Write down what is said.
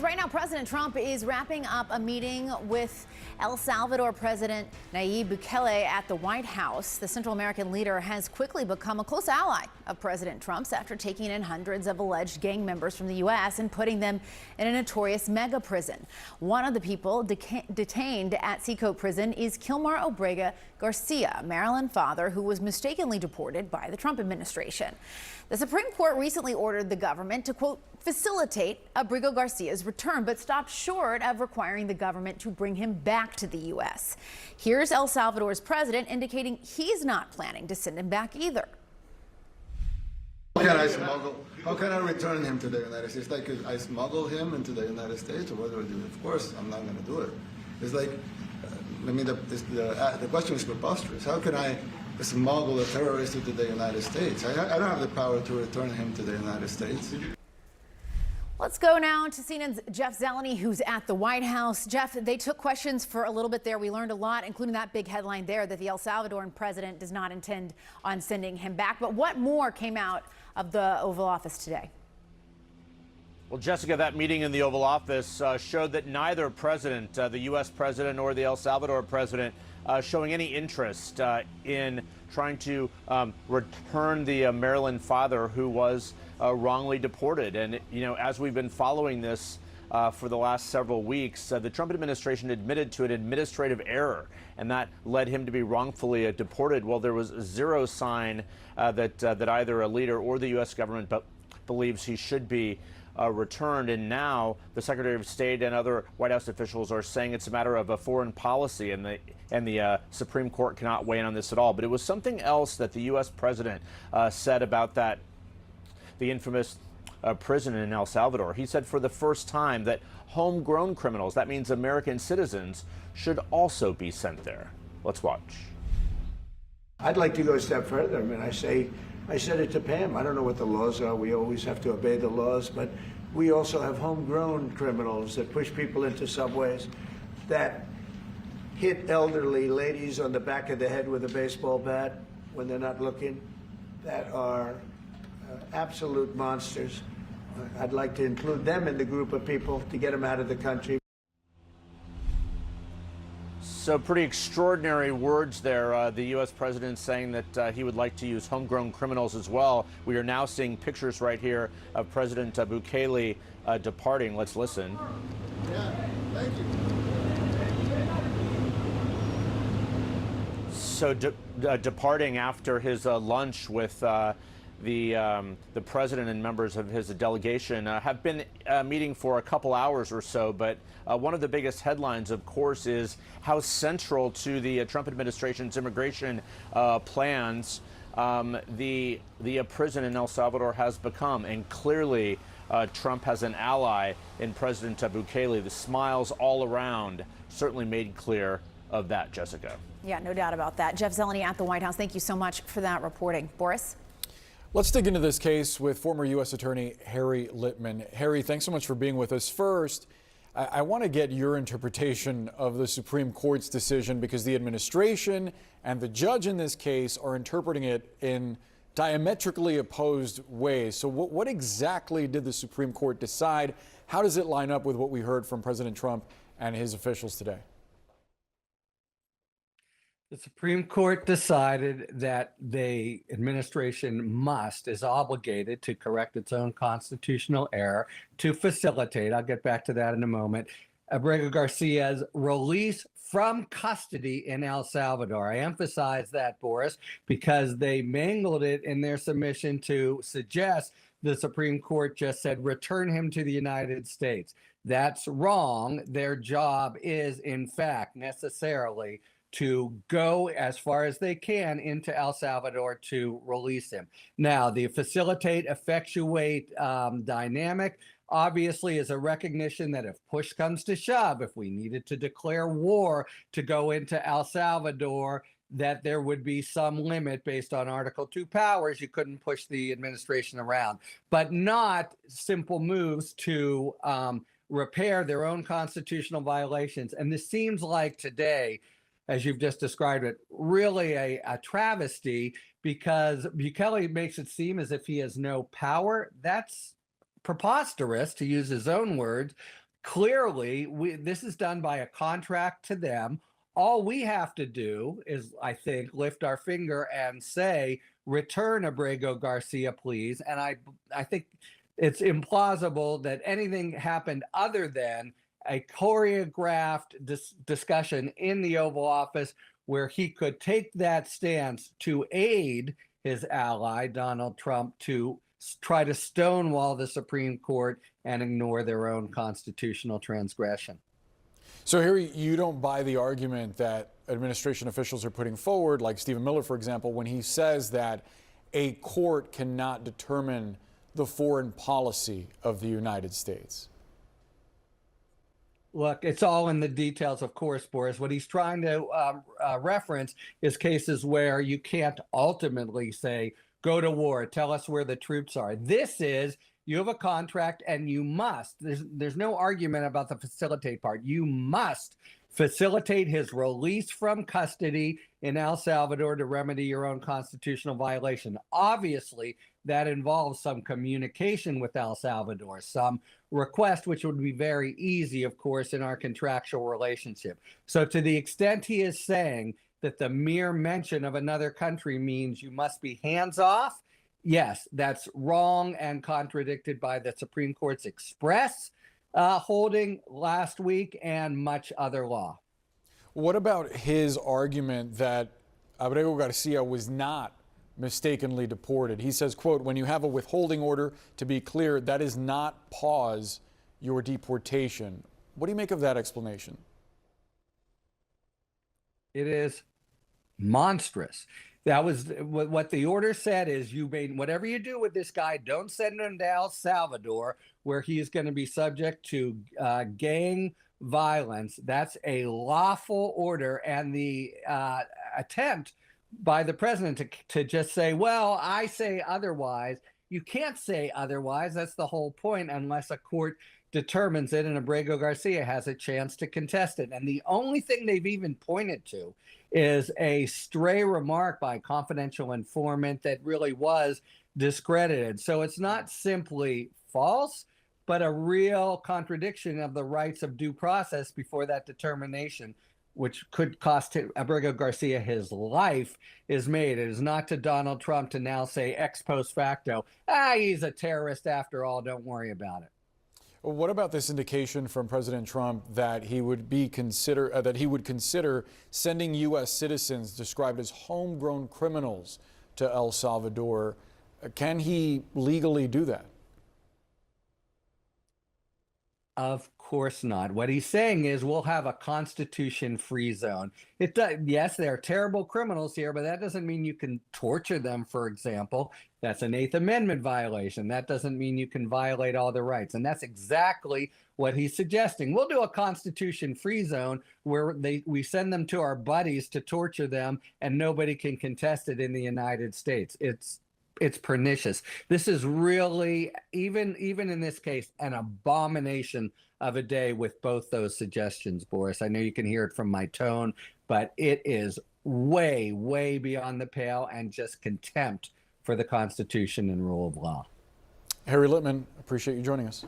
Right now, President Trump is wrapping up a meeting with El Salvador President Nayib Bukele at the White House. The Central American leader has quickly become a close ally of President Trump's after taking in hundreds of alleged gang members from the U.S. and putting them in a notorious mega prison. One of the people detained at Seacoast Prison is Kilmar Abrego Garcia, a Maryland father who was mistakenly deported by the Trump administration. The Supreme Court recently ordered the government to, quote, facilitate Abrego Garcia's return, but stopped short of requiring the government to bring him back to the U.S. Here's El Salvador's president indicating he's not planning to send him back either. How can I return him to the United States? Like, I smuggle him into the United States, or what do I do? Of course, I'm not going to do it. It's like, the question is preposterous. How can I smuggle a terrorist into the United States? I don't have the power to return him to the United States. Let's go now to CNN's Jeff Zeleny, who's at the White House. Jeff, they took questions for a little bit there. We learned a lot, including that big headline there that the El Salvadoran president does not intend on sending him back. But what more came out of the Oval Office today? Well, Jessica, that meeting in the Oval Office showed that neither president, the U.S. president or the El Salvador president, showing any interest in trying to return the Maryland father who was wrongly deported. And, you know, as we've been following this for the last several weeks, the Trump administration admitted to an administrative error, and that led him to be wrongfully deported. Well, there was zero sign that either a leader or the U.S. government believes he should be returned. And now the Secretary of State and other White House officials are saying it's a matter of a foreign policy, and the Supreme Court cannot weigh in on this at all. But it was something else that the U.S. president said about the infamous prison in El Salvador. He said for the first time that homegrown criminals, that means American citizens, should also be sent there. Let's watch. I'd like to go a step further. I mean, I said it to Pam. I don't know what the laws are. We always have to obey the laws, but we also have homegrown criminals that push people into subways, that hit elderly ladies on the back of the head with a baseball bat when they're not looking, that are absolute monsters. I'd like to include them in the group of people to get them out of the country. So pretty extraordinary words there. The U.S. president saying that he would like to use homegrown criminals as well. We are now seeing pictures right here of President Bukele departing. Let's listen. Yeah, thank you. So departing after his lunch with the president and members of his delegation have been meeting for a couple hours or so, but one of the biggest headlines, of course, is how central to the Trump administration's immigration plans the prison in El Salvador has become. And clearly Trump has an ally in President Bukele. The smiles all around certainly made clear of that, Jessica. Yeah, no doubt about that. Jeff Zeleny at the White House. Thank you so much for that reporting. Boris? Let's dig into this case with former U.S. Attorney Harry Litman. Harry, thanks so much for being with us. First, I want to get your interpretation of the Supreme Court's decision, because the administration and the judge in this case are interpreting it in diametrically opposed ways. So what exactly did the Supreme Court decide? How does it line up with what we heard from President Trump and his officials today? The Supreme Court decided that the administration is obligated to correct its own constitutional error to facilitate, I'll get back to that in a moment, Abrego Garcia's release from custody in El Salvador. I emphasize that, Boris, because they mangled it in their submission to suggest the Supreme Court just said, return him to the United States. That's wrong. Their job is, in fact, necessarily to go as far as they can into El Salvador to release him. Now, the facilitate, effectuate dynamic obviously is a recognition that if push comes to shove, if we needed to declare war to go into El Salvador, that there would be some limit based on Article 2 powers. You couldn't push the administration around, but not simple moves to repair their own constitutional violations. And this seems like today, as you've just described it, really a travesty, because Bukele makes it seem as if he has no power. That's preposterous, to use his own words. clearly, this is done by a contract to them. All we have to do is, I think, lift our finger and say, return Abrego Garcia, please. And I think it's implausible that anything happened other than a choreographed discussion in the Oval Office where he could take that stance to aid his ally, Donald Trump, to try to stonewall the Supreme Court and ignore their own constitutional transgression. So, Harry, you don't buy the argument that administration officials are putting forward, like Stephen Miller, for example, when he says that a court cannot determine the foreign policy of the United States? Look, it's all in the details, of course, Boris. What he's trying to reference is cases where you can't ultimately say, go to war, tell us where the troops are. This is, you have a contract and you must, there's no argument about the facilitate part. You must facilitate his release from custody in El Salvador to remedy your own constitutional violation. Obviously, that involves some communication with El Salvador, some request, which would be very easy, of course, in our contractual relationship. So to the extent he is saying that the mere mention of another country means you must be hands off, yes, that's wrong and contradicted by the Supreme Court's express holding last week and much other law. What about his argument that Abrego Garcia was not mistakenly deported? He says, quote, when you have a withholding order, to be clear, that is not pause your deportation. What do you make of that explanation? It is monstrous. That was what the order said is, you made whatever you do with this guy, don't send him to El Salvador where he is going to be subject to gang violence. That's a lawful order. And the attempt by the president to just say, well, I say otherwise. You can't say otherwise. That's the whole point, unless a court determines it and Abrego Garcia has a chance to contest it. And the only thing they've even pointed to is a stray remark by a confidential informant that really was discredited. So it's not simply false, but a real contradiction of the rights of due process before that determination, which could cost Abrego Garcia his life, is made. It is not to Donald Trump to now say ex post facto, he's a terrorist after all, don't worry about it. What about this indication from President Trump that he would consider sending U.S. citizens described as homegrown criminals to El Salvador? Can he legally do that? Of course not. What he's saying is we'll have a constitution-free zone. It does, yes, there are terrible criminals here, but that doesn't mean you can torture them, for example. That's an Eighth Amendment violation. That doesn't mean you can violate all their rights. And that's exactly what he's suggesting. We'll do a constitution-free zone where we send them to our buddies to torture them, and nobody can contest it in the United States. It's pernicious. This is really, even in this case, an abomination of a day with both those suggestions, Boris. I know you can hear it from my tone, but it is way, way beyond the pale and just contempt for the Constitution and rule of law. Harry Litman, appreciate you joining us.